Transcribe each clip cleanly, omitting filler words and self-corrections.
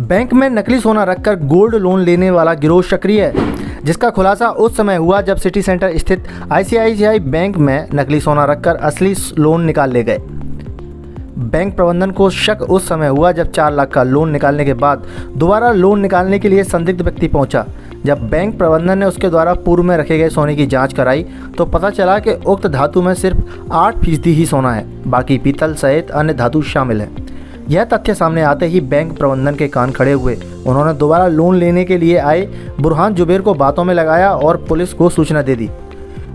Bank में नकली सोना रखकर गोल्ड लोन लेने वाला गिरोह सक्रिय है, जिसका खुलासा उस समय हुआ जब सिटी सेंटर स्थित आईसीआईसीआई बैंक में नकली सोना रखकर असली लोन निकाल ले गए। बैंक प्रबंधन को शक उस समय हुआ जब 4 लाख का लोन निकालने के बाद दोबारा लोन निकालने के लिए संदिग्ध व्यक्ति पहुंचा। जब बैंक प्रबंधन ने उसके द्वारा पूर्व में रखे गए सोने की जांच कराई तो पता चला कि उक्त धातु में सिर्फ 8% ही सोना है, बाकी पीतल सहित अन्य धातु शामिल है। यह तथ्य सामने आते ही बैंक प्रबंधन के कान खड़े हुए। उन्होंने दोबारा लोन लेने के लिए आए बुरहान जुबैर को बातों में लगाया और पुलिस को सूचना दे दी।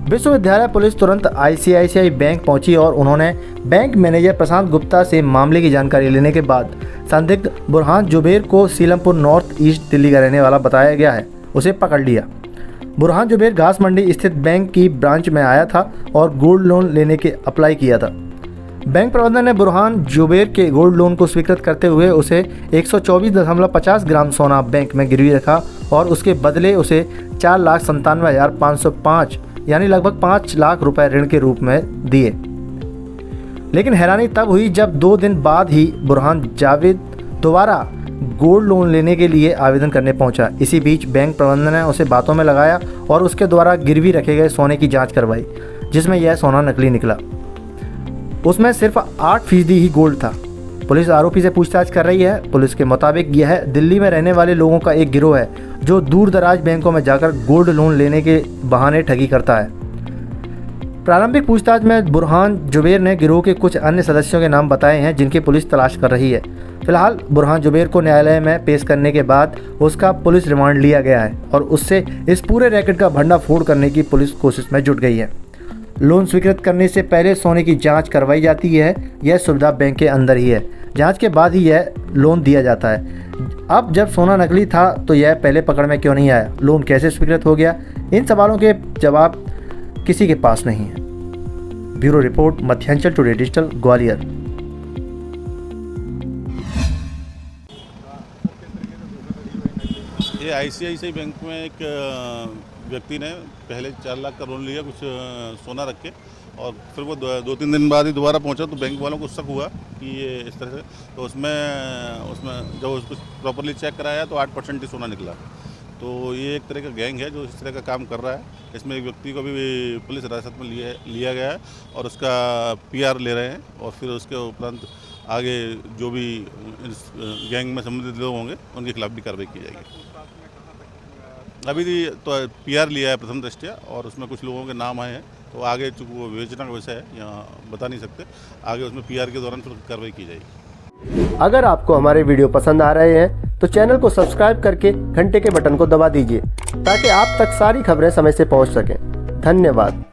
विश्वविद्यालय पुलिस तुरंत आईसीआईसीआई बैंक पहुंची और उन्होंने बैंक मैनेजर प्रशांत गुप्ता से मामले की जानकारी लेने के बाद संदिग्ध बुरहान जुबैर को सीलमपुर नॉर्थ ईस्ट दिल्ली का रहने वाला बताया गया है, उसे पकड़ लिया। बुरहान जुबैर घास मंडी स्थित बैंक की ब्रांच में आया था और गोल्ड लोन लेने के अप्लाई किया था। बैंक प्रबंधन ने बुरहान जुबैर के गोल्ड लोन को स्वीकृत करते हुए उसे 124.50 ग्राम सोना बैंक में गिरवी रखा और उसके बदले उसे 4,97,505 यानी लगभग 5 लाख रुपए ऋण के रूप में दिए। लेकिन हैरानी तब हुई जब 2 दिन बाद ही बुरहान जावेद दोबारा गोल्ड लोन लेने के लिए आवेदन करने पहुंचा। इसी बीच बैंक प्रबंधन ने उसे बातों में लगाया और उसके द्वारा गिरवी रखे गए सोने की जांच करवाई, जिसमें यह सोना नकली निकला। उसमें सिर्फ 8% ही गोल्ड था। पुलिस आरोपी से पूछताछ कर रही है। पुलिस के मुताबिक यह दिल्ली में रहने वाले लोगों का एक गिरोह है जो दूर दराज बैंकों में जाकर गोल्ड लोन लेने के बहाने ठगी करता है। प्रारंभिक पूछताछ में बुरहान जुबैर ने गिरोह के कुछ अन्य सदस्यों के नाम बताए हैं जिनकी पुलिस तलाश कर रही है। फिलहाल बुरहान जुबैर को न्यायालय में पेश करने के बाद उसका पुलिस रिमांड लिया गया है और उससे इस पूरे रैकेट का भंडाफोड़ करने की पुलिस कोशिश में जुट गई है। लोन स्वीकृत करने से पहले सोने की जांच करवाई जाती है। यह सुविधा बैंक के अंदर ही है। जांच के बाद ही यह लोन दिया जाता है। अब जब सोना नकली था तो यह पहले पकड़ में क्यों नहीं आया? लोन कैसे स्वीकृत हो गया? इन सवालों के जवाब किसी के पास नहीं है। Bureau report, Madhyanchal today digital, Gwalior. ये आईसीआईसीआई बैंक में एक व्यक्ति ने पहले 4 लाख का लोन लिया कुछ सोना रख के, और फिर वो 2-3 दिन बाद ही दोबारा पहुंचा तो बैंक वालों को शक हुआ कि ये इस तरह से, तो उसमें जब उसको प्रॉपरली चेक कराया तो 8% ही सोना निकला। तो ये एक तरह का गैंग है जो इस तरह का काम कर रहा है। इसमें एक व्यक्ति को भी पुलिस हिरासत में लिया गया है और उसका PR ले रहे हैं, और फिर उसके उपरांत आगे जो भी इस गैंग में संबंधित लोग होंगे उनके खिलाफ भी कार्रवाई की जाएगी। अभी तो PR लिया है प्रथम दृष्टया, और उसमें कुछ लोगों के नाम आए हैं, तो आगे चूँकि वो विवेचना का विषय है, यहाँ बता नहीं सकते। आगे उसमें PR के दौरान फिर कार्रवाई की जाएगी। अगर आपको हमारे वीडियो पसंद आ रहे हैं तो चैनल को सब्सक्राइब करके घंटे के बटन को दबा दीजिए ताकि आप तक सारी खबरें समय से पहुंच सकें। धन्यवाद।